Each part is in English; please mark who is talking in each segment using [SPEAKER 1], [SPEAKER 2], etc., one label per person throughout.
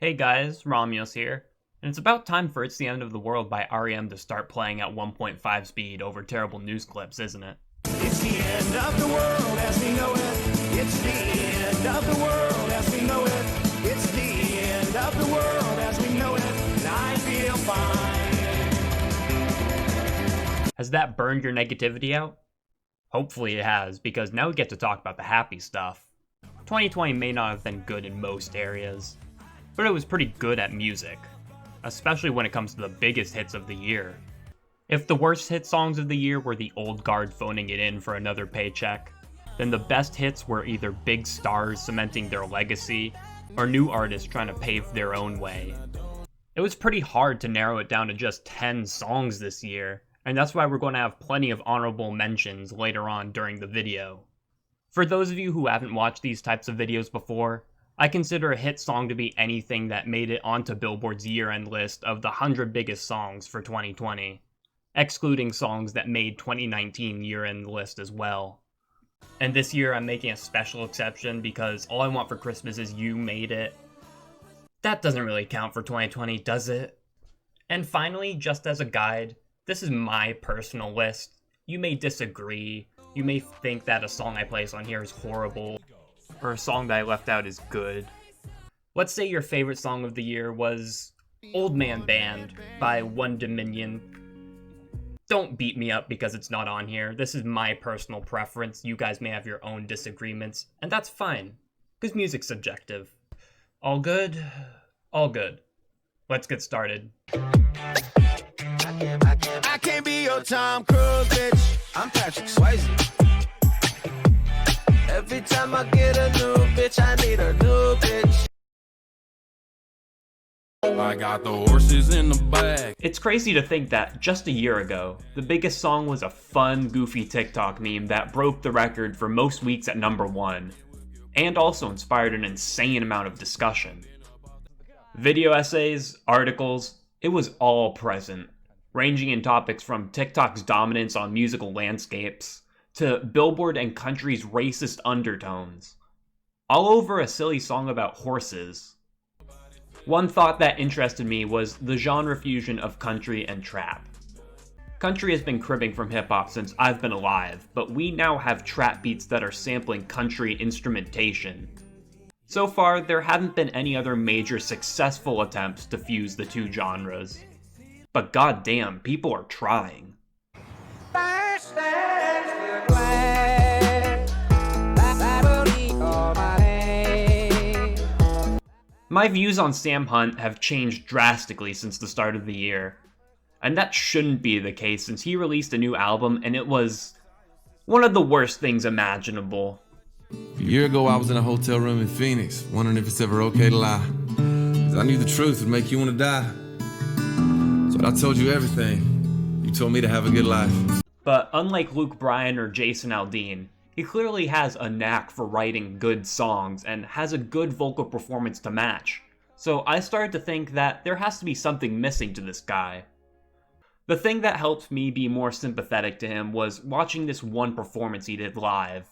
[SPEAKER 1] Hey guys, Romulos here, and it's about time for It's the End of the World by REM to start playing at 1.5 speed over terrible news clips, isn't it?
[SPEAKER 2] It's the end of the world as we know it. It's the end of the world as we know it. It's the end of the world as we know it. And I feel fine.
[SPEAKER 1] Has that burned your negativity out? Hopefully it has, because now we get to talk about the happy stuff. 2020 may not have been good in most areas, but it was pretty good at music, especially when it comes to the biggest hits of the year. If the worst hit songs of the year were the old guard phoning it in for another paycheck, then the best hits were either big stars cementing their legacy, or new artists trying to pave their own way. It was pretty hard to narrow it down to just 10 songs this year, and that's why we're going to have plenty of honorable mentions later on during the video. For those of you who haven't watched these types of videos before, I consider a hit song to be anything that made it onto Billboard's year-end list of the 100 biggest songs for 2020, excluding songs that made 2019 year-end list as well. And this year I'm making a special exception because All I Want for Christmas Is You made it. That doesn't really count for 2020, does it? And finally, just as a guide, this is my personal list. You may disagree, you may think that a song I place on here is horrible, or a song that I left out is good. Let's say your favorite song of the year was Old Man Band by One Dominion. Don't beat me up because it's not on here. This is my personal preference. You guys may have your own disagreements, and that's fine, because music's subjective. All good? All good. Let's get started.
[SPEAKER 2] I can't be your Tom Cruise, bitch. I'm Patrick Swayze. Every time I get a new bitch, I need a new bitch.
[SPEAKER 3] I got the horses in the bag.
[SPEAKER 1] It's crazy to think that just a year ago, the biggest song was a fun, goofy TikTok meme that broke the record for most weeks at #1, and also inspired an insane amount of discussion. Video essays, articles, it was all present, ranging in topics from TikTok's dominance on musical landscapes, to Billboard and country's racist undertones, all over a silly song about horses. One thought that interested me was the genre fusion of country and trap. Country has been cribbing from hip-hop since I've been alive, but we now have trap beats that are sampling country instrumentation. So far, there haven't been any other major successful attempts to fuse the two genres. But goddamn, people are trying. My views on Sam Hunt have changed drastically since the start of the year, and that shouldn't be the case since he released a new album and it was one of the worst things imaginable.
[SPEAKER 3] A year ago, I was in a hotel room in Phoenix, wondering if it's ever okay to lie. 'Cause I knew the truth would make you want to die. So I told you everything. You told me to have a good life.
[SPEAKER 1] But unlike Luke Bryan or Jason Aldean, he clearly has a knack for writing good songs and has a good vocal performance to match. So I started to think that there has to be something missing to this guy. The thing that helped me be more sympathetic to him was watching this one performance he did live.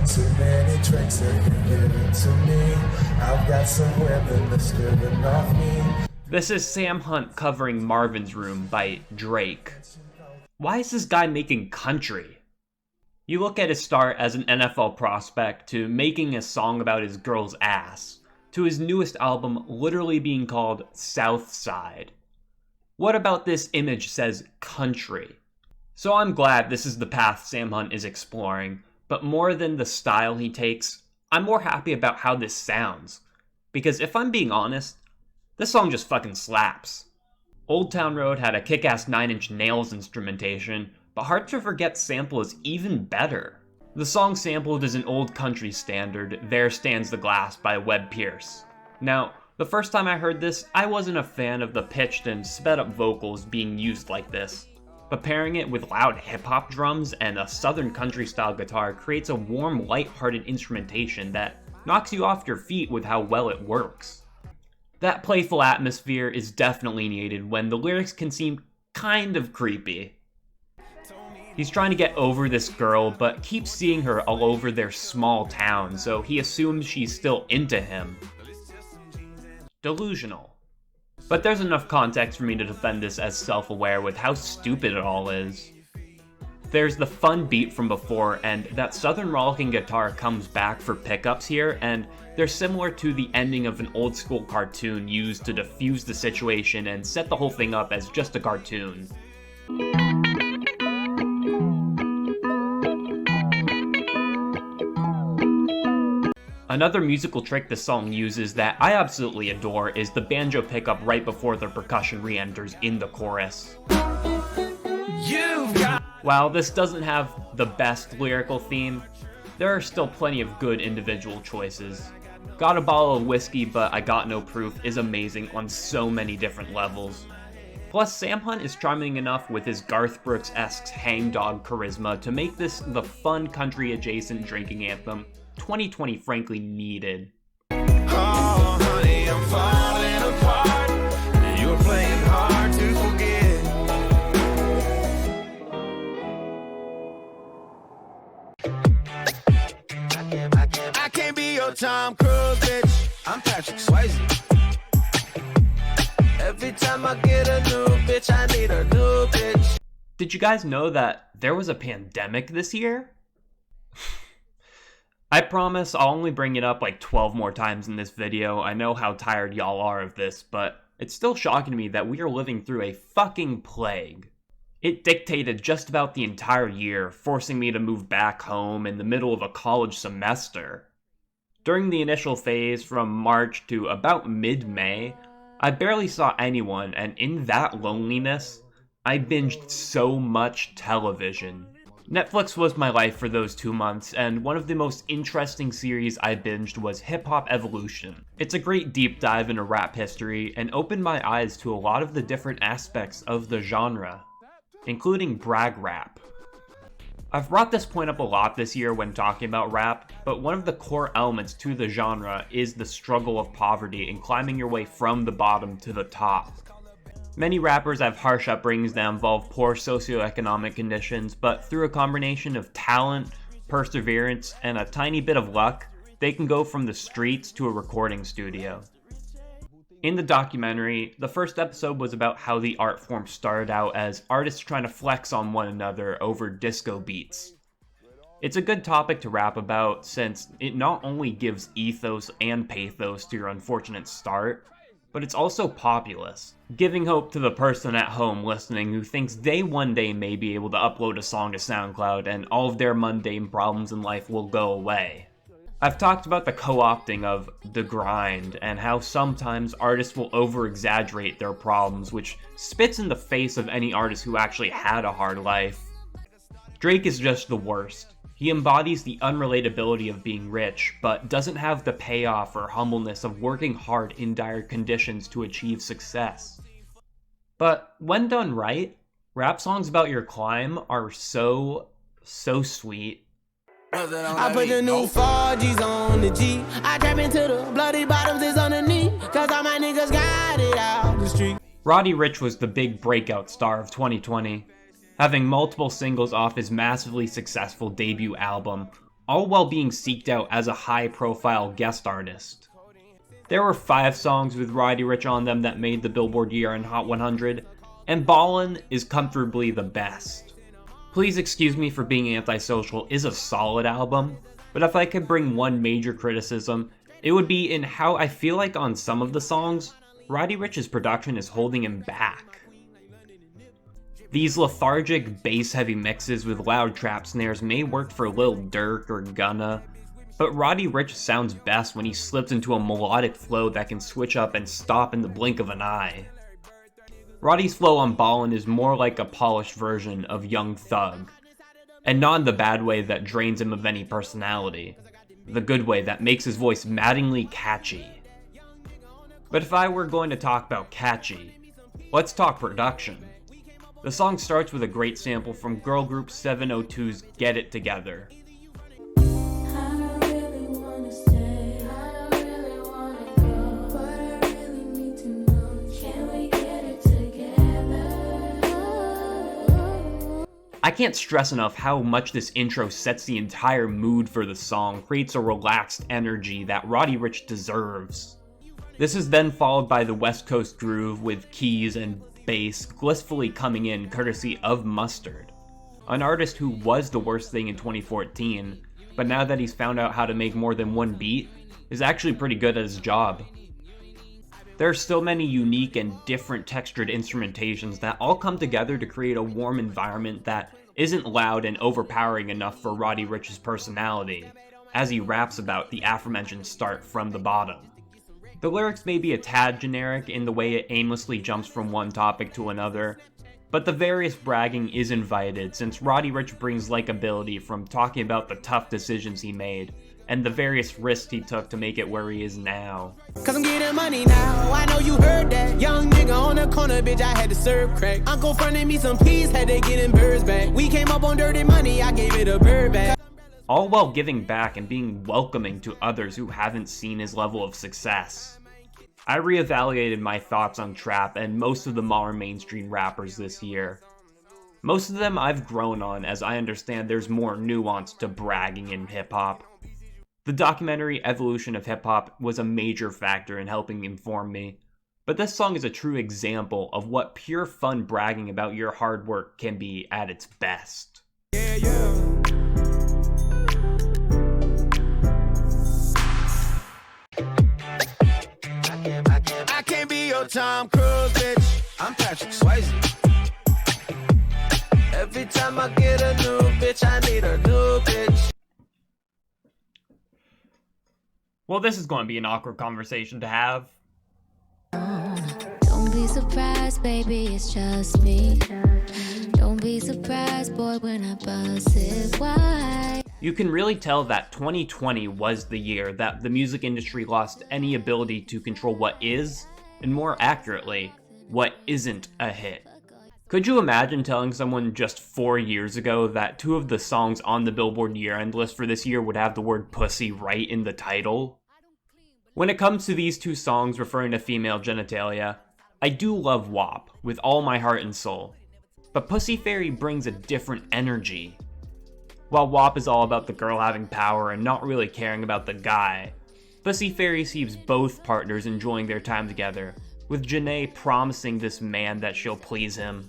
[SPEAKER 4] Too many tricks that you're giving to me. I've got some women that's living off me.
[SPEAKER 1] This is Sam Hunt covering Marvin's Room by Drake. Why is this guy making country? You look at his start as an NFL prospect, to making a song about his girl's ass, to his newest album literally being called South Side. What about this image says country? So I'm glad this is the path Sam Hunt is exploring, but more than the style he takes, I'm more happy about how this sounds. Because if I'm being honest, this song just fucking slaps. Old Town Road had a kick-ass 9 Inch Nails instrumentation, but Hard to Forget's sample is even better. The song sampled is an old country standard, There Stands the Glass by Webb Pierce. Now, the first time I heard this, I wasn't a fan of the pitched and sped up vocals being used like this. But pairing it with loud hip-hop drums and a southern country-style guitar creates a warm, light-hearted instrumentation that knocks you off your feet with how well it works. That playful atmosphere is definitely needed when the lyrics can seem kind of creepy. He's trying to get over this girl, but keeps seeing her all over their small town, so he assumes she's still into him. delusional. But there's enough context for me to defend this as self-aware with how stupid it all is. There's the fun beat from before, and that southern rollicking guitar comes back for pickups here, and they're similar to the ending of an old school cartoon used to diffuse the situation and set the whole thing up as just a cartoon. Another musical trick this song uses that I absolutely adore is the banjo pickup right before the percussion re-enters in the chorus. While this doesn't have the best lyrical theme, there are still plenty of good individual choices. Got a bottle of whiskey but I got no proof is amazing on so many different levels. Plus, Sam Hunt is charming enough with his Garth Brooks-esque hangdog charisma to make this the fun country-adjacent drinking anthem 2020 frankly needed.
[SPEAKER 2] Oh, honey, I'm falling apart. You're playing hard to forget. I can't be your Tom Cruise, bitch. I'm Patrick Swayze. Every time I get a new bitch, I need a new bitch.
[SPEAKER 1] Did you guys know that there was a pandemic this year? I promise I'll only bring it up like 12 more times in this video. I know how tired y'all are of this, but it's still shocking to me that we are living through a fucking plague. It dictated just about the entire year, forcing me to move back home in the middle of a college semester. During the initial phase from March to about mid-May, I barely saw anyone, and in that loneliness, I binged so much television. Netflix was my life for those 2 months, and one of the most interesting series I binged was Hip Hop Evolution. It's a great deep dive into rap history, and opened my eyes to a lot of the different aspects of the genre, including brag rap. I've brought this point up a lot this year when talking about rap, but one of the core elements to the genre is the struggle of poverty and climbing your way from the bottom to the top. Many rappers have harsh upbringings that involve poor socioeconomic conditions, but through a combination of talent, perseverance, and a tiny bit of luck, they can go from the streets to a recording studio. In the documentary, the first episode was about how the art form started out as artists trying to flex on one another over disco beats. It's a good topic to rap about since it not only gives ethos and pathos to your unfortunate start, but it's also populist, giving hope to the person at home listening who thinks they one day may be able to upload a song to SoundCloud and all of their mundane problems in life will go away. I've talked about the co-opting of the grind and how sometimes artists will over-exaggerate their problems, which spits in the face of any artist who actually had a hard life. Drake is just the worst. He embodies the unrelatability of being rich, but doesn't have the payoff or humbleness of working hard in dire conditions to achieve success. But when done right, rap songs about your climb are so sweet.
[SPEAKER 2] I put the new 4Gs on the G. I trap into the bloody bottoms is underneath. Cause all my niggas got it out the street.
[SPEAKER 1] Roddy Ricch was the big breakout star of 2020. Having multiple singles off his massively successful debut album, all while being seeked out as a high-profile guest artist. There were 5 songs with Roddy Ricch on them that made the Billboard Year and Hot 100, and Ballin' is comfortably the best. Please Excuse Me for Being Antisocial is a solid album, but if I could bring one major criticism, it would be in how I feel like on some of the songs, Roddy Ricch's production is holding him back. These lethargic, bass-heavy mixes with loud trap snares may work for Lil Durk or Gunna, but Roddy Ricch sounds best when he slips into a melodic flow that can switch up and stop in the blink of an eye. Roddy's flow on Ballin' is more like a polished version of Young Thug, and not in the bad way that drains him of any personality, the good way that makes his voice maddeningly catchy. But if I were going to talk about catchy, let's talk production. The song starts with a great sample from girl group 702's Get It Together. I can't stress enough how much this intro sets the entire mood for the song, creates a relaxed energy that Roddy Ricch deserves. This is then followed by the West Coast groove with keys and bass blissfully coming in courtesy of Mustard, an artist who was the worst thing in 2014, but now that he's found out how to make more than one beat, is actually pretty good at his job. There are so many unique and different textured instrumentations that all come together to create a warm environment that isn't loud and overpowering enough for Roddy Ricch's personality, as he raps about the aforementioned start from the bottom. The lyrics may be a tad generic in the way it aimlessly jumps from one topic to another, but the various bragging is invited since Roddy Ricch brings likability from talking about the tough decisions he made and the various risks he took to make it where he is now.
[SPEAKER 5] Cause I'm getting money now, I know you heard that. Young nigga on the corner, bitch, I had to serve crack. Uncle fronted me some peas, had to get in birds back. We came up on dirty money, I gave it a bird back.
[SPEAKER 1] All while giving back and being welcoming to others who haven't seen his level of success. I reevaluated my thoughts on trap and most of the modern mainstream rappers this year. Most of them I've grown on as I understand there's more nuance to bragging in hip-hop. The documentary Evolution of Hip Hop was a major factor in helping inform me, but this song is a true example of what pure fun bragging about your hard work can be at its best.
[SPEAKER 2] Yeah, yeah. I can't be your Tom Cruise, bitch. I'm Patrick Swayze. Every time I get a new bitch, I need a new bitch.
[SPEAKER 1] Well, this is going to be an awkward conversation to have.
[SPEAKER 6] Don't be surprised, baby, it's just me. Don't be surprised, boy, when I bust it wide.
[SPEAKER 1] You can really tell that 2020 was the year that the music industry lost any ability to control what is, and more accurately, what isn't a hit. Could you imagine telling someone just 4 years ago that 2 of the songs on the Billboard year-end list for this year would have the word pussy right in the title? When it comes to these 2 songs referring to female genitalia, I do love WAP with all my heart and soul, but Pussy Fairy brings a different energy. While WAP is all about the girl having power and not really caring about the guy, Pussy Fairy sees both partners enjoying their time together, with Janae promising this man that she'll please him.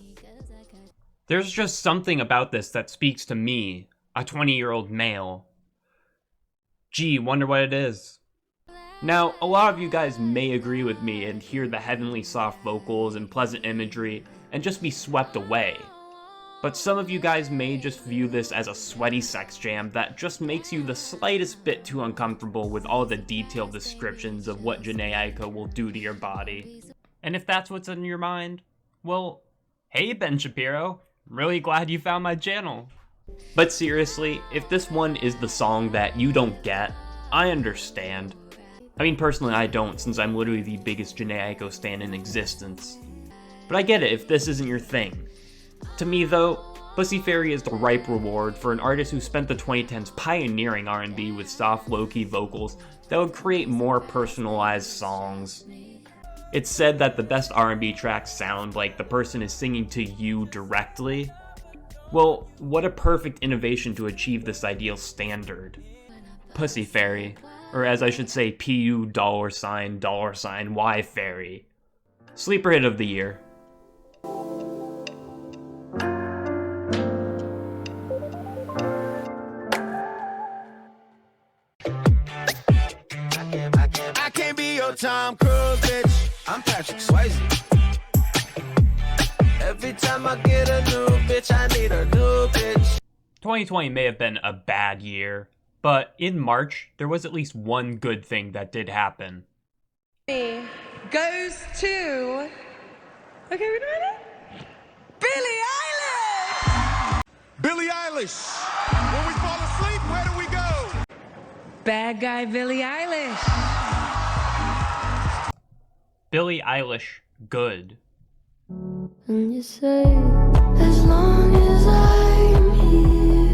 [SPEAKER 1] There's just something about this that speaks to me, a 20-year-old male. Gee, wonder what it is. Now, a lot of you guys may agree with me and hear the heavenly soft vocals and pleasant imagery and just be swept away. But some of you guys may just view this as a sweaty sex jam that just makes you the slightest bit too uncomfortable with all the detailed descriptions of what Jhené Aiko will do to your body. And if that's what's in your mind, well, hey Ben Shapiro, really glad you found my channel. But seriously, if this one is the song that you don't get, I understand. I mean, personally I don't, since I'm literally the biggest Jhené Aiko stan in existence. But I get it if this isn't your thing. To me though, Pussy Fairy is the ripe reward for an artist who spent the 2010s pioneering R&B with soft, low-key vocals that would create more personalized songs. It's said that the best R&B tracks sound like the person is singing to you directly. Well, what a perfect innovation to achieve this ideal standard. Pussy Fairy, or as I should say, $$Y Fairy. Sleeper hit of the year.
[SPEAKER 2] I can't be your Tom Cruise, bitch. I'm Patrick Swayze. Every time I get a new bitch, I need a new bitch.
[SPEAKER 1] 2020 may have been a bad year, but in March, there was at least one good thing that did happen.
[SPEAKER 7] Goes to... Okay, wait a minute. Billie Eilish!
[SPEAKER 2] Billie Eilish. When we fall asleep, where do we go?
[SPEAKER 7] Bad guy Billie Eilish.
[SPEAKER 1] Billie Eilish, good.
[SPEAKER 6] And you say, as long as I'm here,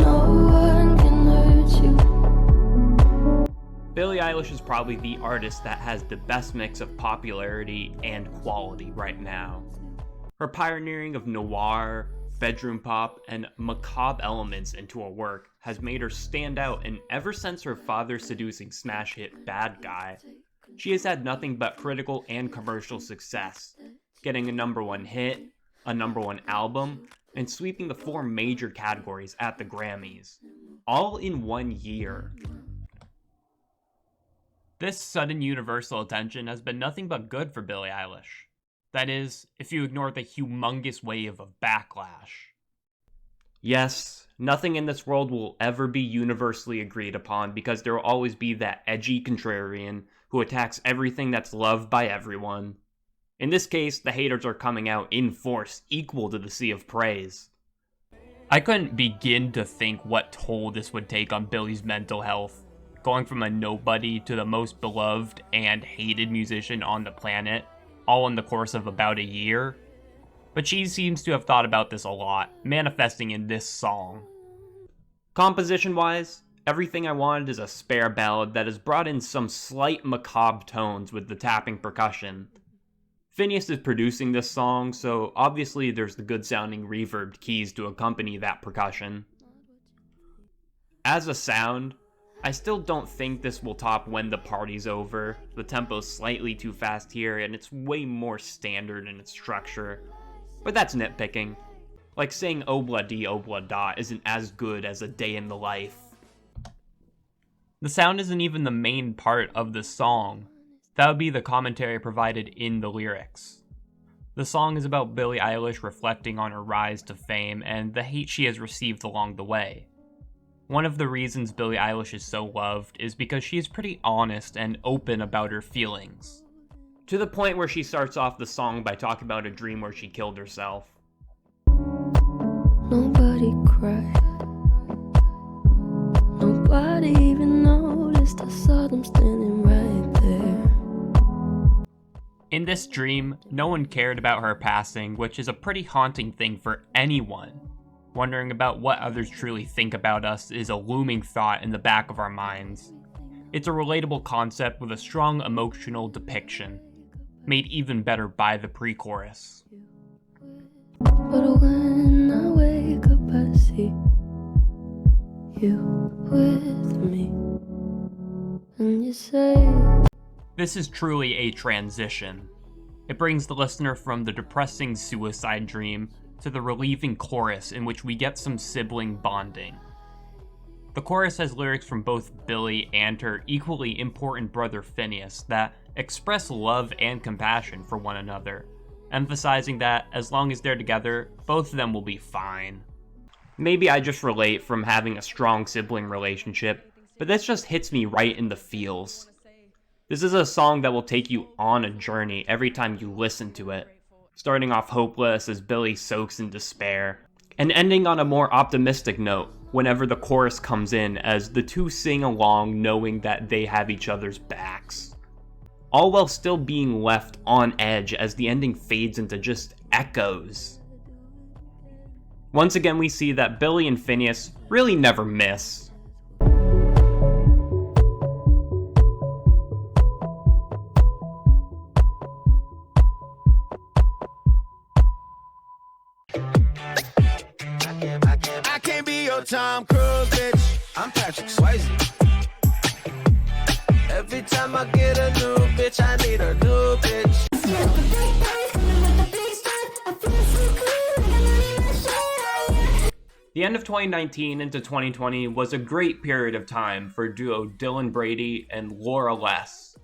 [SPEAKER 6] no one can hurt you.
[SPEAKER 1] Billie Eilish is probably the artist that has the best mix of popularity and quality right now. Her pioneering of noir, bedroom pop, and macabre elements into her work has made her stand out, and ever since her father-seducing smash hit Bad Guy, she has had nothing but critical and commercial success, getting a #1 hit, a #1 album, and sweeping the 4 major categories at the Grammys, all in 1 year. This sudden universal attention has been nothing but good for Billie Eilish. That is, if you ignore the humongous wave of backlash. Yes, nothing in this world will ever be universally agreed upon because there will always be that edgy contrarian who attacks everything that's loved by everyone. In this case, the haters are coming out in force equal to the sea of praise. I couldn't begin to think what toll this would take on Billie's mental health, going from a nobody to the most beloved and hated musician on the planet, all in the course of about a year. But she seems to have thought about this a lot, manifesting in this song. Composition-wise, Everything I Wanted is a spare ballad that has brought in some slight macabre tones with the tapping percussion. Finneas is producing this song, so obviously there's the good-sounding reverb keys to accompany that percussion. As a sound, I still don't think this will top When the Party's Over. The tempo's slightly too fast here, and it's way more standard in its structure. But that's nitpicking. Like saying Obla Di Obla Da isn't as good as A Day in the Life. The sound isn't even the main part of the song. That would be the commentary provided in the lyrics. The song is about Billie Eilish reflecting on her rise to fame and the hate she has received along the way. One of the reasons Billie Eilish is so loved is because she is pretty honest and open about her feelings. To the point where she starts off the song by talking about a dream where she killed herself.
[SPEAKER 6] Nobody cried. Nobody even noticed. I saw them standing right there.
[SPEAKER 1] In this dream, no one cared about her passing, which is a pretty haunting thing for anyone. Wondering about what others truly think about us is a looming thought in the back of our minds. It's a relatable concept with a strong emotional depiction, made even better by the pre-chorus.
[SPEAKER 6] But when I wake up, I see you with me, and you say,
[SPEAKER 1] This is truly a transition. It brings the listener from the depressing suicide dream to the relieving chorus in which we get some sibling bonding. The chorus has lyrics from both Billie and her equally important brother Finneas that express love and compassion for one another, emphasizing that as long as they're together, both of them will be fine. Maybe I just relate from having a strong sibling relationship, but this just hits me right in the feels. This is a song that will take you on a journey every time you listen to it, starting off hopeless as Billie soaks in despair, and ending on a more optimistic note whenever the chorus comes in as the two sing along knowing that they have each other's backs. All while still being left on edge as the ending fades into just echoes. Once again we see that Billie and Finneas really never miss.
[SPEAKER 2] I can't be your Tom Cruise, bitch. I'm Patrick Swayze. Every time I get a new bitch, I need a new bitch.
[SPEAKER 1] The end of 2019 into 2020 was a great period of time for duo Dylan Brady and Laura Les,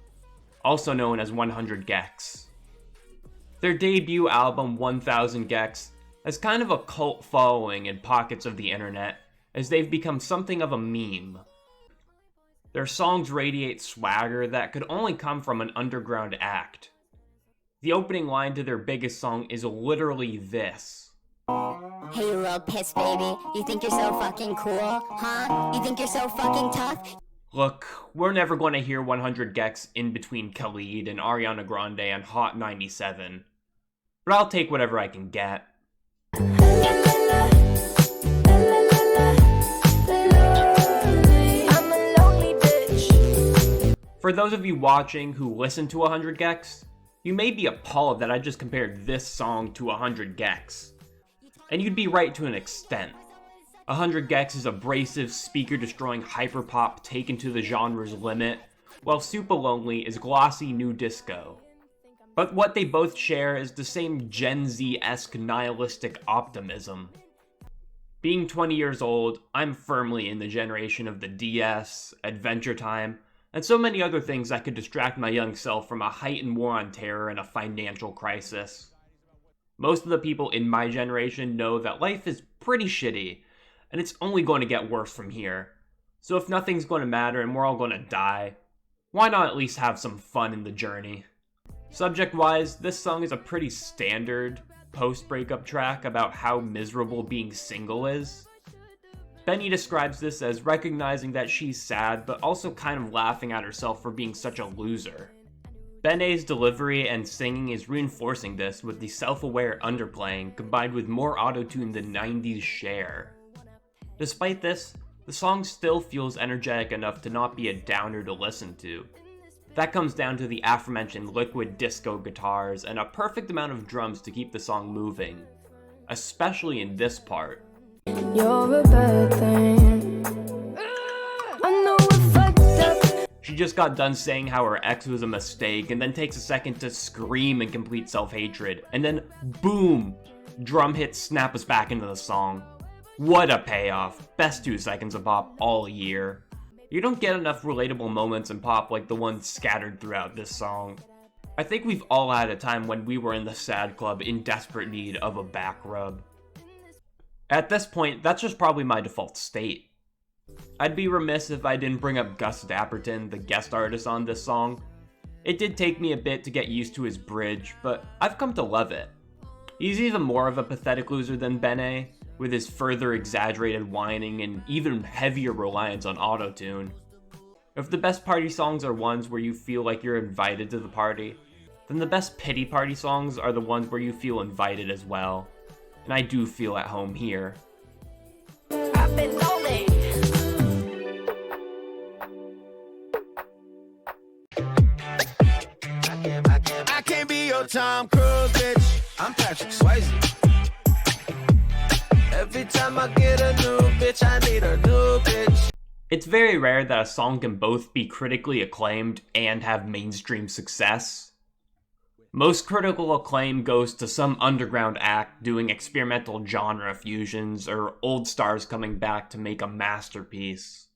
[SPEAKER 1] also known as 100 gecs. Their debut album 1000 gecs has kind of a cult following in pockets of the internet, as they've become something of a meme. Their songs radiate swagger that could only come from an underground act. The opening line to their biggest song is literally this.
[SPEAKER 8] Hey, you little piss baby, you think you're so fucking cool, huh? You think you're so fucking tough?
[SPEAKER 1] Look, we're never going to hear 100 gecs in between Khalid and Ariana Grande on Hot 97, but I'll take whatever I can get. For those of you watching who listen to 100 gecs, you may be appalled that I just compared this song to 100 gecs. And you'd be right to an extent. 100 gecs is abrasive, speaker-destroying hyperpop taken to the genre's limit, while Super Lonely is glossy new disco. But what they both share is the same Gen Z-esque nihilistic optimism. Being 20 years old, I'm firmly in the generation of the DS, Adventure Time, and so many other things that could distract my young self from a heightened war on terror and a financial crisis. Most of the people in my generation know that life is pretty shitty, and it's only going to get worse from here. So if nothing's going to matter and we're all going to die, why not at least have some fun in the journey? Subject-wise, this song is a pretty standard post-breakup track about how miserable being single is. Benny describes this as recognizing that she's sad, but also kind of laughing at herself for being such a loser. Benet's delivery and singing is reinforcing this with the self-aware underplaying combined with more auto-tune than 90s Cher. Despite this, the song still feels energetic enough to not be a downer to listen to. That comes down to the aforementioned liquid disco guitars and a perfect amount of drums to keep the song moving, especially in this part.
[SPEAKER 6] You're a bad thing. I know we're fucked up.
[SPEAKER 1] She just got done saying how her ex was a mistake and then takes a second to scream in complete self-hatred, and then boom! Drum hits snap us back into the song. What a payoff. Best 2 seconds of pop all year. You don't get enough relatable moments in pop like the ones scattered throughout this song. I think we've all had a time when we were in the sad club in desperate need of a back rub. At this point, that's just probably my default state. I'd be remiss if I didn't bring up Gus Dapperton, the guest artist on this song. It did take me a bit to get used to his bridge, but I've come to love it. He's even more of a pathetic loser than Benet, with his further exaggerated whining and even heavier reliance on autotune. If the best party songs are ones where you feel like you're invited to the party, then the best pity party songs are the ones where you feel invited as well. And I do feel at home here.
[SPEAKER 8] I've been lonely.
[SPEAKER 2] I can't be your Tom Cruise, bitch. I'm Patrick Swayze. Every time I get a new bitch, I need a new bitch.
[SPEAKER 1] It's very rare that a song can both be critically acclaimed and have mainstream success. Most critical acclaim goes to some underground act doing experimental genre fusions or old stars coming back to make a masterpiece.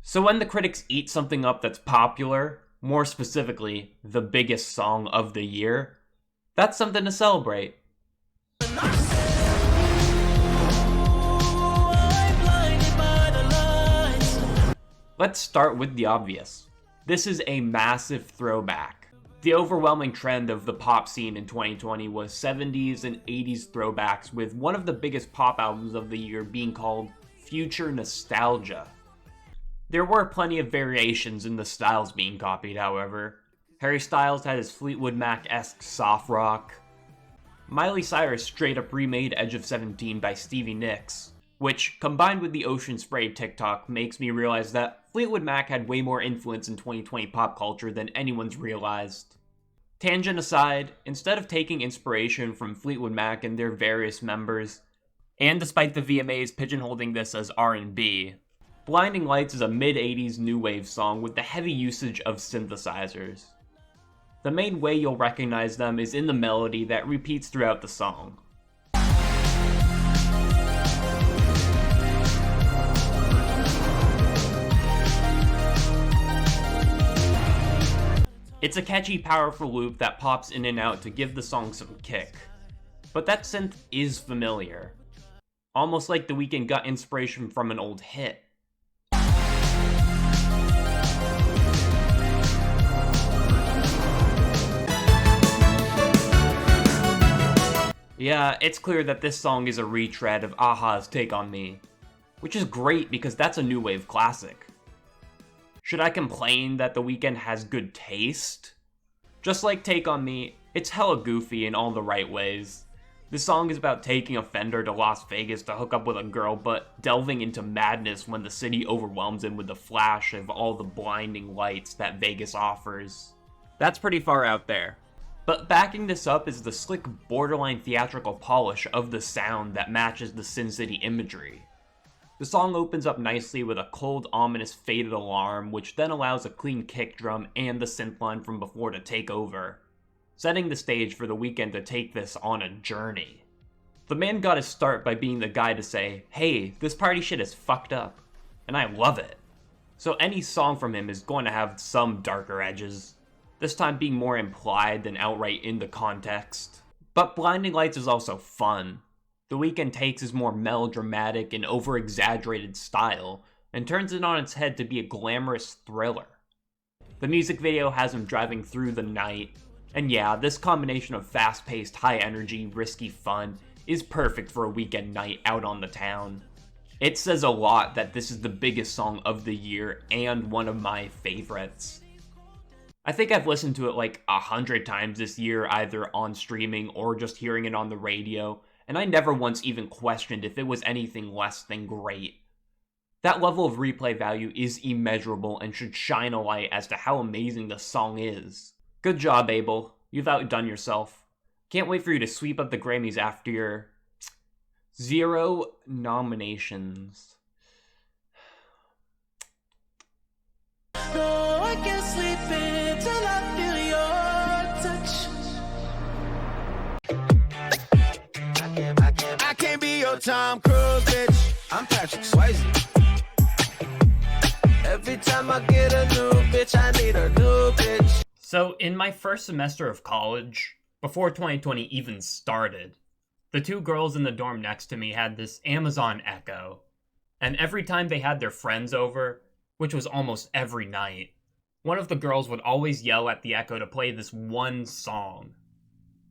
[SPEAKER 1] So when the critics eat something up that's popular, more specifically, the biggest song of the year, that's something to celebrate. Let's start with the obvious. This is a massive throwback. The overwhelming trend of the pop scene in 2020 was 70s and 80s throwbacks, with one of the biggest pop albums of the year being called Future Nostalgia. There were plenty of variations in the styles being copied, however. Harry Styles had his Fleetwood Mac-esque soft rock. Miley Cyrus straight up remade Edge of 17 by Stevie Nicks, which, combined with the Ocean Spray TikTok, makes me realize that Fleetwood Mac had way more influence in 2020 pop culture than anyone's realized. Tangent aside, instead of taking inspiration from Fleetwood Mac and their various members, and despite the VMAs pigeonholing this as R&B, Blinding Lights is a mid-80s new wave song with the heavy usage of synthesizers. The main way you'll recognize them is in the melody that repeats throughout the song. It's a catchy, powerful loop that pops in and out to give the song some kick. But that synth is familiar. Almost like The Weeknd got inspiration from an old hit. Yeah, it's clear that this song is a retread of a-ha's Take On Me, which is great because that's a new wave classic. Should I complain that The Weeknd has good taste? Just like Take On Me, it's hella goofy in all the right ways. This song is about taking a Fender to Las Vegas to hook up with a girl, but delving into madness when the city overwhelms him with the flash of all the blinding lights that Vegas offers. That's pretty far out there. But backing this up is the slick, borderline theatrical polish of the sound that matches the Sin City imagery. The song opens up nicely with a cold, ominous faded alarm, which then allows a clean kick drum and the synth line from before to take over, setting the stage for The Weeknd to take this on a journey. The man got his start by being the guy to say, hey, this party shit is fucked up, and I love it. So any song from him is going to have some darker edges, this time being more implied than outright in the context. But Blinding Lights is also fun. The Weeknd takes his more melodramatic and over-exaggerated style and turns it on its head to be a glamorous thriller. The music video has him driving through the night, and yeah, this combination of fast-paced, high-energy, risky fun is perfect for a weekend night out on the town. It says a lot that this is the biggest song of the year and one of my favorites. I think I've listened to it like 100 times this year, either on streaming or just hearing it on the radio, and I never once even questioned if it was anything less than great. That level of replay value is immeasurable and should shine a light as to how amazing the song is. Good job, Abel. You've outdone yourself. Can't wait for you to sweep up the Grammys after your 0 nominations.
[SPEAKER 5] No, I can't sleep until I feel your touch.
[SPEAKER 2] I can't be your Tom Cruise, bitch. I'm Patrick Swayze. Every time I get a new bitch, I need a new bitch.
[SPEAKER 1] So, in my first semester of college, before 2020 even started, the two girls in the dorm next to me had this Amazon Echo, and every time they had their friends over, which was almost every night, one of the girls would always yell at the Echo to play this one song.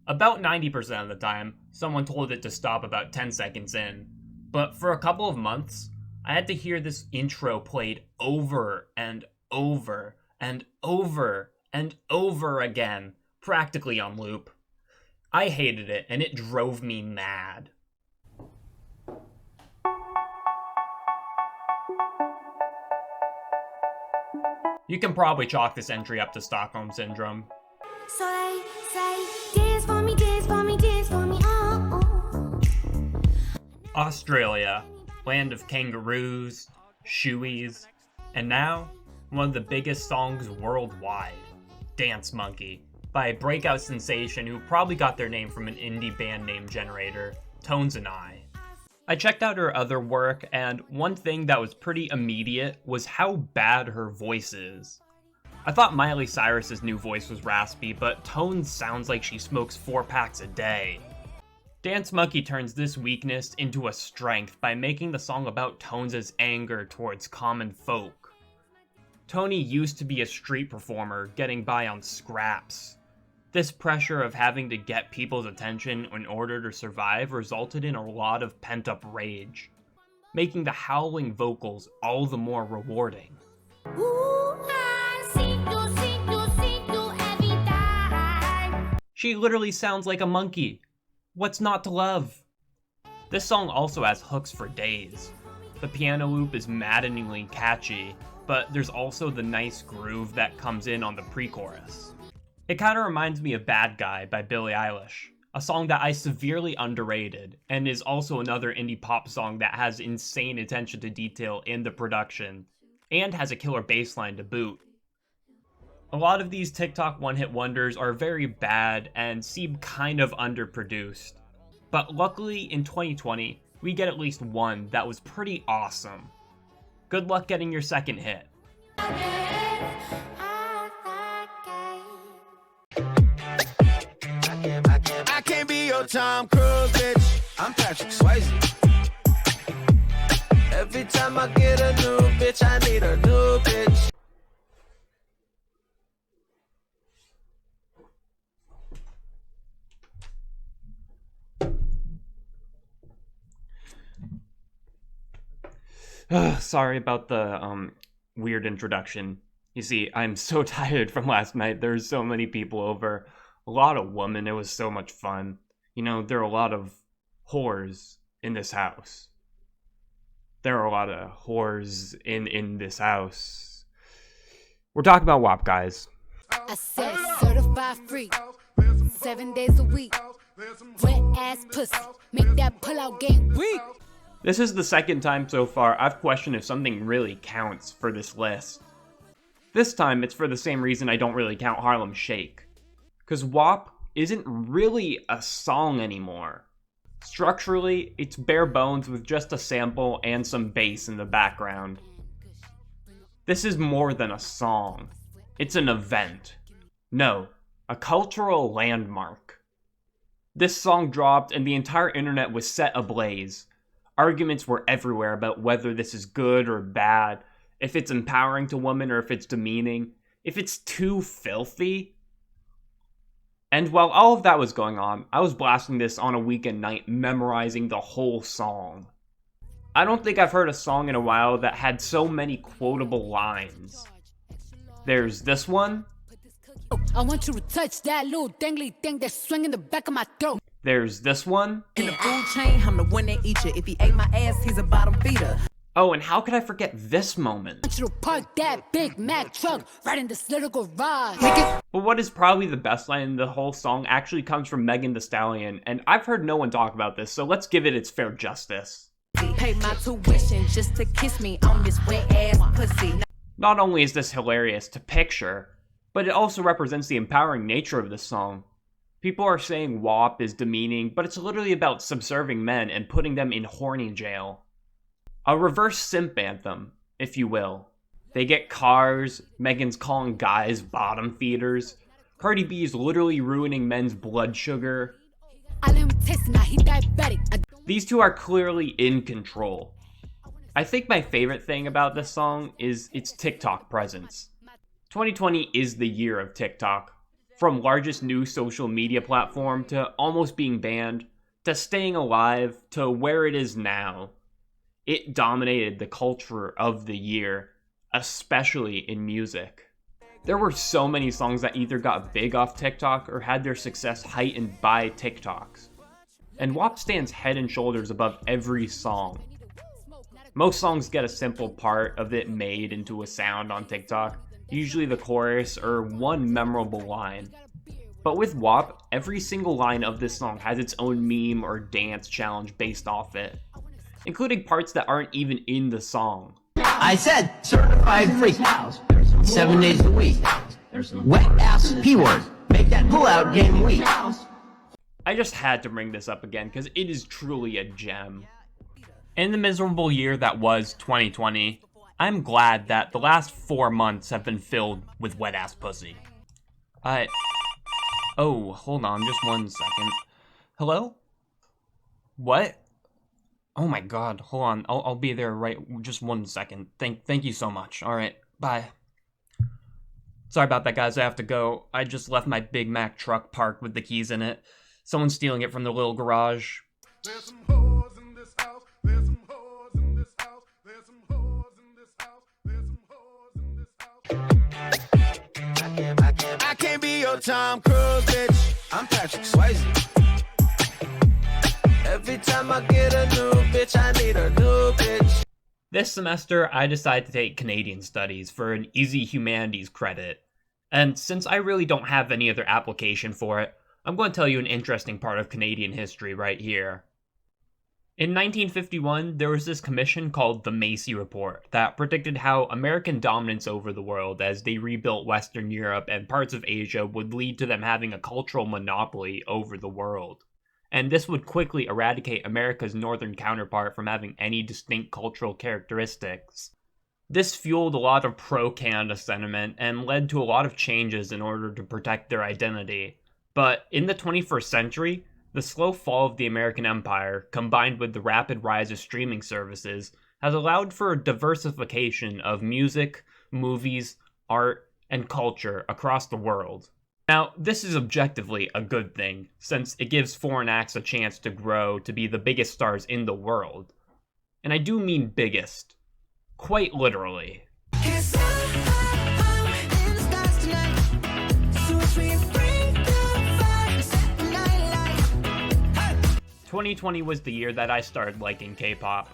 [SPEAKER 1] About 90% of the time, someone told it to stop about 10 seconds in, but for a couple of months, I had to hear this intro played over and over and over and over again, practically on loop. I hated it, and it drove me mad. You can probably chalk this entry up to Stockholm Syndrome.
[SPEAKER 8] So they say, dance for me, dance for me, dance for me, oh.
[SPEAKER 1] Australia, land of kangaroos, shoeys, and now, one of the biggest songs worldwide, Dance Monkey, by a breakout sensation who probably got their name from an indie band name generator, Tones and I. I checked out her other work, and one thing that was pretty immediate was how bad her voice is. I thought Miley Cyrus's new voice was raspy, but Tones sounds like she smokes 4 packs a day. Dance Monkey turns this weakness into a strength by making the song about Tones' anger towards common folk. Tony used to be a street performer, getting by on scraps. This pressure of having to get people's attention in order to survive resulted in a lot of pent-up rage, making the howling vocals all the more rewarding. She literally sounds like a monkey. What's not to love? This song also has hooks for days. The piano loop is maddeningly catchy, but there's also the nice groove that comes in on the pre-chorus. It kinda reminds me of Bad Guy by Billie Eilish, a song that I severely underrated, and is also another indie pop song that has insane attention to detail in the production, and has a killer bass line to boot. A lot of these TikTok one-hit wonders are very bad and seem kind of underproduced, but luckily in 2020, we get at least one that was pretty awesome. Good luck getting your second hit.
[SPEAKER 2] I can't be your Tom Cruise, bitch. I'm Patrick Swayze. Every time I get a new bitch, I need a new bitch.
[SPEAKER 1] Sorry about the weird introduction. You see, I'm so tired from last night. There's so many people over. A lot of women. It was so much fun. You know, there are a lot of whores in this house. There are a lot of whores in this house. We're talking about WAP, guys.
[SPEAKER 8] I said certified free, 7 days a week. Wet ass pussy, make that pull out game weak.
[SPEAKER 1] This is the second time so far I've questioned if something really counts for this list. This time it's for the same reason I don't really count Harlem Shake. Cause WAP isn't really a song anymore. Structurally, it's bare bones with just a sample and some bass in the background. This is more than a song. It's an event. No, a cultural landmark. This song dropped and the entire internet was set ablaze. Arguments were everywhere about whether this is good or bad, if it's empowering to women or if it's demeaning, if it's too filthy. And while all of that was going on, I was blasting this on a weekend night, memorizing the whole song. I don't think I've heard a song in a while that had so many quotable lines. There's this one.
[SPEAKER 9] I want you to touch that little dangly thing that's swinging the back of my throat.
[SPEAKER 1] There's this one.
[SPEAKER 10] In the food chain, I'm the one that eat you. If he ate my ass, he's a bottom feeder.
[SPEAKER 1] Oh, and how could I forget this moment?
[SPEAKER 9] I want you to park that Big Mac truck right in this little garage.
[SPEAKER 1] But what is probably the best line in the whole song actually comes from Megan Thee Stallion, and I've heard no one talk about this, so let's give it its fair justice.
[SPEAKER 10] Pay my tuition just to kiss me on this wet ass pussy.
[SPEAKER 1] Not only is this hilarious to picture, but it also represents the empowering nature of this song. People are saying WAP is demeaning, but it's literally about subserving men and putting them in horny jail. A reverse simp anthem, if you will. They get cars, Megan's calling guys bottom feeders, Cardi B is literally ruining men's blood sugar. These two are clearly in control. I think my favorite thing about this song is its TikTok presence. 2020 is the year of TikTok. From largest new social media platform to almost being banned, to staying alive, to where it is now. It dominated the culture of the year, especially in music. There were so many songs that either got big off TikTok or had their success heightened by TikToks. And WAP stands head and shoulders above every song. Most songs get a simple part of it made into a sound on TikTok, usually the chorus or one memorable line. But with WAP, every single line of this song has its own meme or dance challenge based off it, including parts that aren't even in the song.
[SPEAKER 11] I said certified freak. 7 days a week. Wet ass P-word. Make that pull-out game weak.
[SPEAKER 1] I just had to bring this up again because it is truly a gem. In the miserable year that was 2020, I'm glad that the last 4 months have been filled with wet ass pussy. Oh, hold on, just 1 second. Hello? What? Oh my god, hold on, I'll be there right, just 1 second. Thank you so much. Alright, bye. Sorry about that, guys, I have to go. I just left my Big Mac truck parked with the keys in it. Someone's stealing it from the little garage.
[SPEAKER 2] There's some hoes in this house. There's some hoes in this house. There's some hoes in this house. There's some hoes in this house. I can't be your Tom Cruise, bitch. I'm Patrick Swayze. Every time I get a new bitch, I need a new bitch.
[SPEAKER 1] This semester, I decided to take Canadian Studies for an easy humanities credit. And since I really don't have any other application for it, I'm going to tell you an interesting part of Canadian history right here. In 1951, there was this commission called the Macy Report that predicted how American dominance over the world as they rebuilt Western Europe and parts of Asia would lead to them having a cultural monopoly over the world. And this would quickly eradicate America's northern counterpart from having any distinct cultural characteristics. This fueled a lot of pro-Canada sentiment and led to a lot of changes in order to protect their identity. But in the 21st century, the slow fall of the American Empire, combined with the rapid rise of streaming services, has allowed for a diversification of music, movies, art, and culture across the world. Now, this is objectively a good thing, since it gives foreign acts a chance to grow to be the biggest stars in the world. And I do mean biggest. Quite literally. 2020 was the year that I started liking K-pop.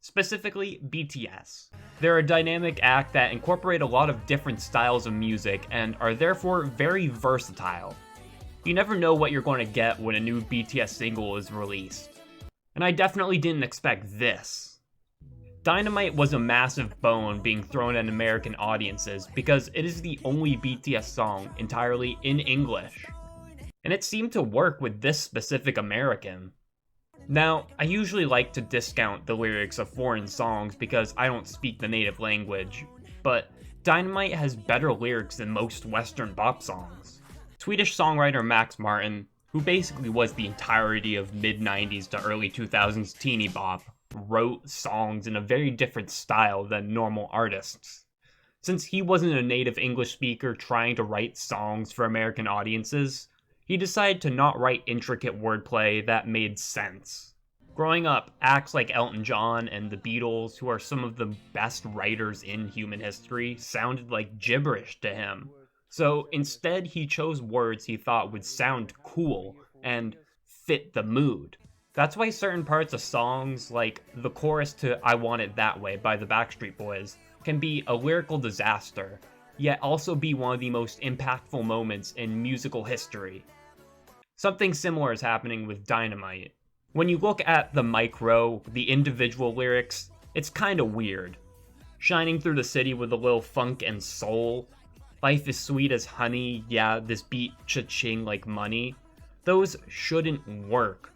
[SPEAKER 1] Specifically, BTS. They're a dynamic act that incorporate a lot of different styles of music and are therefore very versatile. You never know what you're going to get when a new BTS single is released. And I definitely didn't expect this. Dynamite was a massive bone being thrown at American audiences because it is the only BTS song entirely in English. And it seemed to work with this specific American. Now, I usually like to discount the lyrics of foreign songs because I don't speak the native language, but Dynamite has better lyrics than most Western pop songs. Swedish songwriter Max Martin, who basically was the entirety of mid-90s to early 2000s teeny bop, wrote songs in a very different style than normal artists. Since he wasn't a native English speaker trying to write songs for American audiences, he decided to not write intricate wordplay that made sense. Growing up, acts like Elton John and the Beatles, who are some of the best writers in human history, sounded like gibberish to him. So instead, he chose words he thought would sound cool and fit the mood. That's why certain parts of songs, like the chorus to I Want It That Way by the Backstreet Boys, can be a lyrical disaster, yet also be one of the most impactful moments in musical history. Something similar is happening with Dynamite. When you look at the micro, the individual lyrics, it's kinda weird. Shining through the city with a little funk and soul. Life is sweet as honey, yeah, this beat cha-ching like money. Those shouldn't work.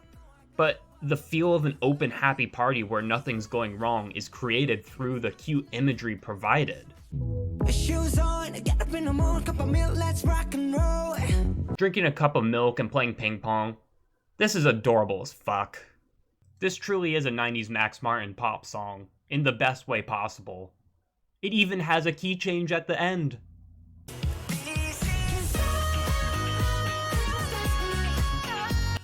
[SPEAKER 1] But the feel of an open, happy party where nothing's going wrong is created through the cute imagery provided.
[SPEAKER 5] Shoes on, get up in the morning, cup of milk, let's rock and roll.
[SPEAKER 1] Drinking a cup of milk and playing ping pong. This is adorable as fuck. This truly is a 90s Max Martin pop song, in the best way possible. It even has a key change at the end.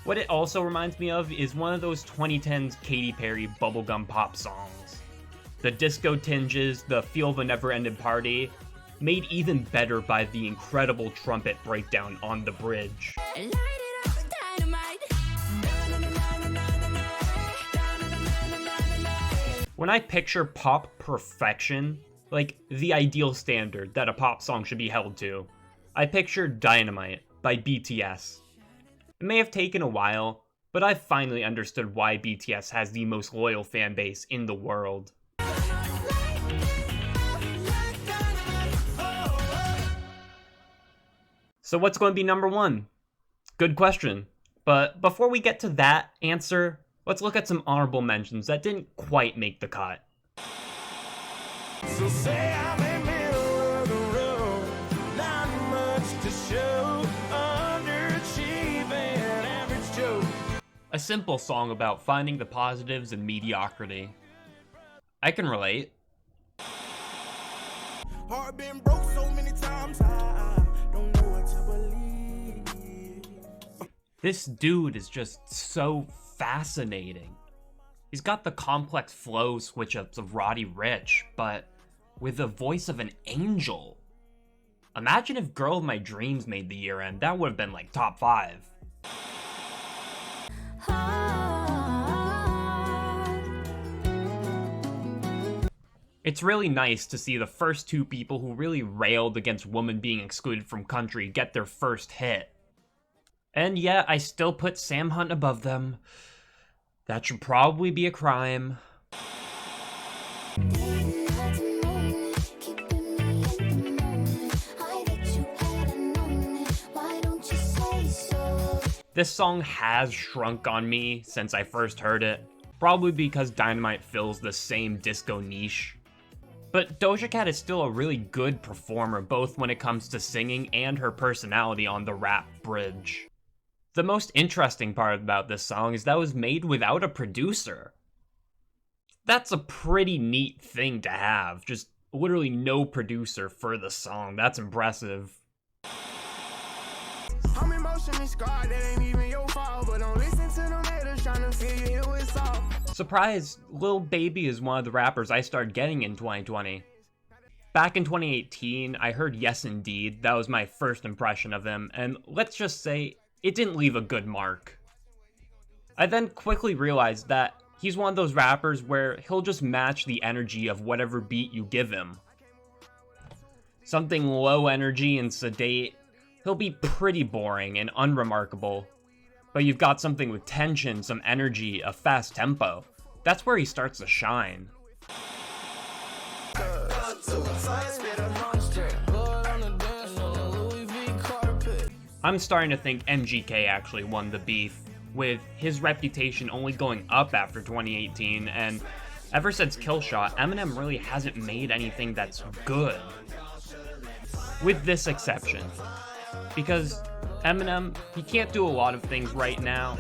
[SPEAKER 1] What it also reminds me of is one of those 2010s Katy Perry bubblegum pop songs. The disco tinges, the feel of a never-ending party, made even better by the incredible trumpet breakdown on the bridge. When I picture pop perfection, like the ideal standard that a pop song should be held to, I picture Dynamite by BTS. It may have taken a while, but I've finally understood why BTS has the most loyal fan base in the world. So what's going to be number one? Good question. But before we get to that answer, let's look at some honorable mentions that didn't quite make the cut.
[SPEAKER 2] So say I'm in middle of the road, not much to show, underachieving, average Joe.
[SPEAKER 1] A simple song about finding the positives in mediocrity. I can relate.
[SPEAKER 2] Heart been broke so many times, I don't know what to believe.
[SPEAKER 1] This dude is just so fascinating. He's got the complex flow switch-ups of Roddy Ricch, but with the voice of an angel. Imagine if Girl of My Dreams made the year end, that would have been like top 5. It's really nice to see the first two people who really railed against women being excluded from country get their first hit. And yeah, I still put Sam Hunt above them. That should probably be a crime. This song has shrunk on me since I first heard it, probably because Dynamite fills the same disco niche. But Doja Cat is still a really good performer both when it comes to singing and her personality on the rap bridge. The most interesting part about this song is that it was made without a producer. That's a pretty neat thing to have, just literally no producer for the song. That's impressive.
[SPEAKER 2] I'm emotionally scarred, that ain't even your fault, but don't listen to them haters trying to figure you it's all.
[SPEAKER 1] Surprise, Lil Baby is one of the rappers I started getting in 2020. Back in 2018, I heard Yes Indeed, that was my first impression of him, and let's just say, it didn't leave a good mark. I then quickly realized that he's one of those rappers where he'll just match the energy of whatever beat you give him. Something low energy and sedate, he'll be pretty boring and unremarkable. But you've got something with tension, some energy, a fast tempo. That's where he starts to shine. I'm starting to think MGK actually won the beef, with his reputation only going up after 2018, and ever since Killshot, Eminem really hasn't made anything that's good. With this exception. Because Eminem, he can't do a lot of things right now,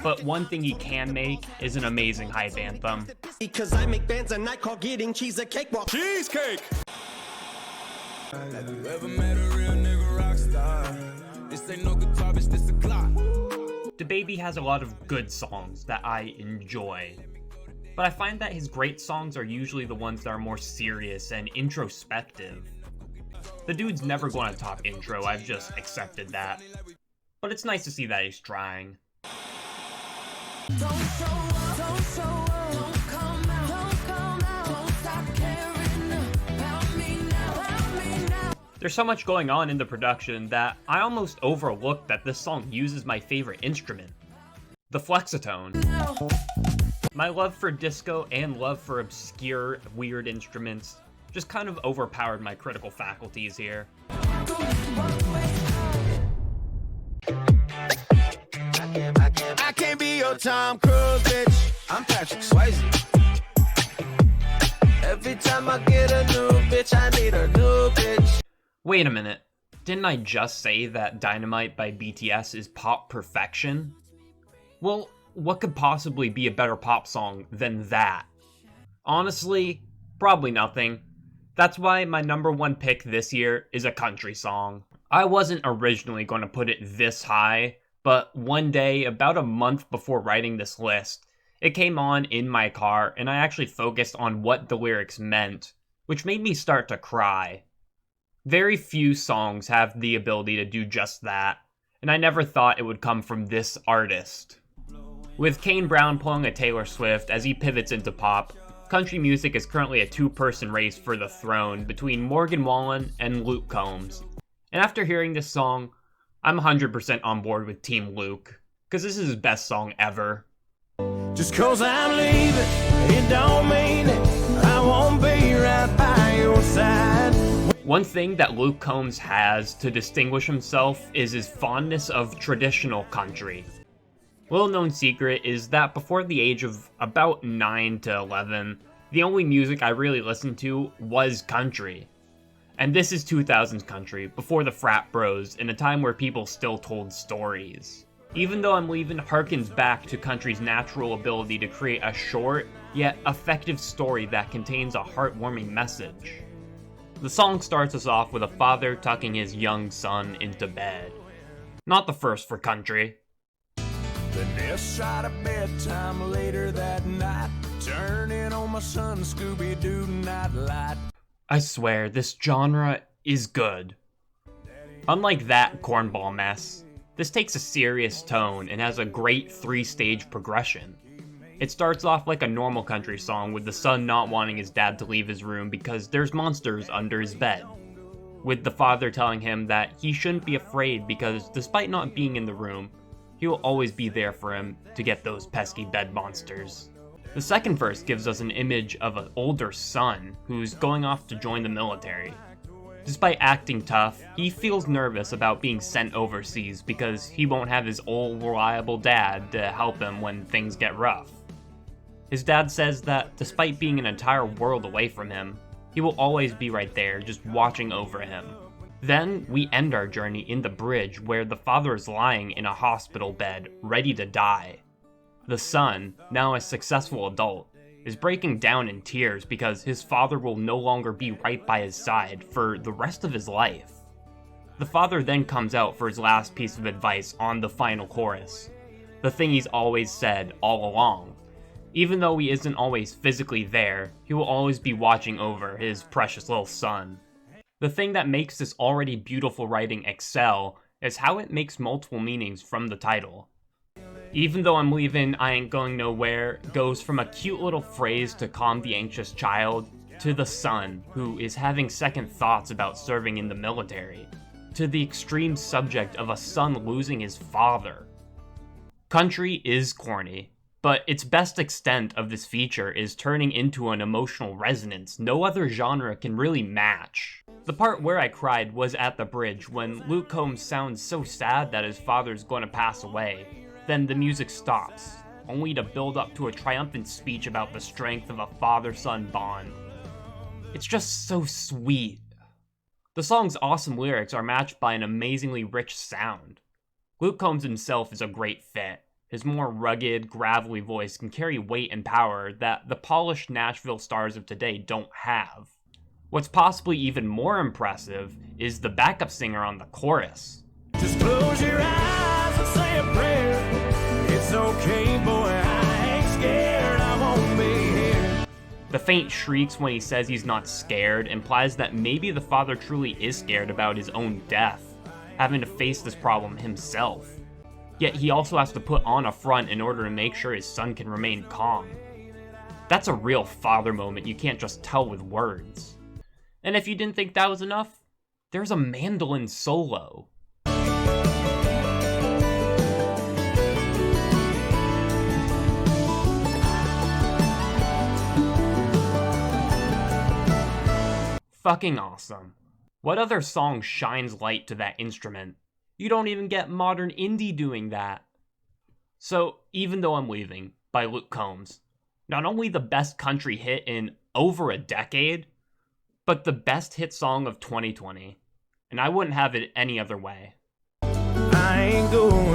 [SPEAKER 1] but one thing he can make is an amazing hype anthem.
[SPEAKER 5] Because I make bands a night called getting cheese a cakewalk. Cheesecake!
[SPEAKER 4] Have you ever met a real nigga rock star? This ain't no guitar, bitch, this a clock.
[SPEAKER 1] DaBaby has a lot of good songs that I enjoy, but I find that his great songs are usually the ones that are more serious and introspective. The dude's never going to top Intro, I've just accepted that. But it's nice to see that he's trying. There's so much going on in the production that I almost overlooked that this song uses my favorite instrument, the flexitone. My love for disco and love for obscure, weird instruments just kind of overpowered my critical faculties here.
[SPEAKER 5] I can't be your Tom Cruise, bitch. I'm Patrick Swayze. Every time I get a new bitch, I need a new bitch.
[SPEAKER 1] Wait a minute, didn't I just say that Dynamite by BTS is pop perfection? Well, what could possibly be a better pop song than that? Honestly, probably nothing. That's why my number one pick this year is a country song. I wasn't originally going to put it this high, but one day, about a month before writing this list, it came on in my car and I actually focused on what the lyrics meant, which made me start to cry. Very few songs have the ability to do just that, and I never thought it would come from this artist. With Kane Brown pulling a Taylor Swift as he pivots into pop, country music is currently a two-person race for the throne between Morgan Wallen and Luke Combs. And after hearing this song, I'm 100% on board with Team Luke, because this is his best song ever.
[SPEAKER 5] Just cause I'm leaving, it don't mean it. I won't be right by your side.
[SPEAKER 1] One thing that Luke Combs has to distinguish himself is his fondness of traditional country. Little known secret is that before the age of about 9 to 11, the only music I really listened to was country. And this is 2000s country, before the frat bros, in a time where people still told stories. Even though I'm leaving harkens back to country's natural ability to create a short, yet effective story that contains a heartwarming message. The song starts us off with a father tucking his young son into bed. Not the first for country.
[SPEAKER 4] The death shot at bedtime later that night, turning on my son Scooby-Doo nightlight.
[SPEAKER 1] I swear, this genre is good. Unlike that cornball mess, this takes a serious tone and has a great 3-stage progression. It starts off like a normal country song with the son not wanting his dad to leave his room because there's monsters under his bed, with the father telling him that he shouldn't be afraid because despite not being in the room, he will always be there for him to get those pesky bed monsters. The second verse gives us an image of an older son who's going off to join the military. Despite acting tough, he feels nervous about being sent overseas because he won't have his old reliable dad to help him when things get rough. His dad says that despite being an entire world away from him, he will always be right there, just watching over him. Then we end our journey in the bridge where the father is lying in a hospital bed, ready to die. The son, now a successful adult, is breaking down in tears because his father will no longer be right by his side for the rest of his life. The father then comes out for his last piece of advice on the final chorus, the thing he's always said all along. Even though he isn't always physically there, he will always be watching over his precious little son. The thing that makes this already beautiful writing excel is how it makes multiple meanings from the title. Even though I'm leaving, I ain't going nowhere goes from a cute little phrase to calm the anxious child, to the son, who is having second thoughts about serving in the military, to the extreme subject of a son losing his father. Country is corny, but its best extent of this feature is turning into an emotional resonance no other genre can really match. The part where I cried was at the bridge when Luke Combs sounds so sad that his father's going to pass away. Then the music stops, only to build up to a triumphant speech about the strength of a father-son bond. It's just so sweet. The song's awesome lyrics are matched by an amazingly rich sound. Luke Combs himself is a great fit. His more rugged, gravelly voice can carry weight and power that the polished Nashville stars of today don't have. What's possibly even more impressive is the backup singer on the chorus.
[SPEAKER 4] Just close your eyes and say a prayer. It's okay, boy, I ain't scared, I won't be here.
[SPEAKER 1] The faint shrieks when he says he's not scared implies that maybe the father truly is scared about his own death, having to face this problem himself. Yet he also has to put on a front in order to make sure his son can remain calm. That's a real father moment you can't just tell with words. And if you didn't think that was enough, there's a mandolin solo. Fucking awesome. What other song shines light to that instrument? You don't even get modern indie doing that. So, Even Though I'm Leaving by Luke Combs, not only the best country hit in over a decade, but the best hit song of 2020. And I wouldn't have it any other way.
[SPEAKER 4] I ain't going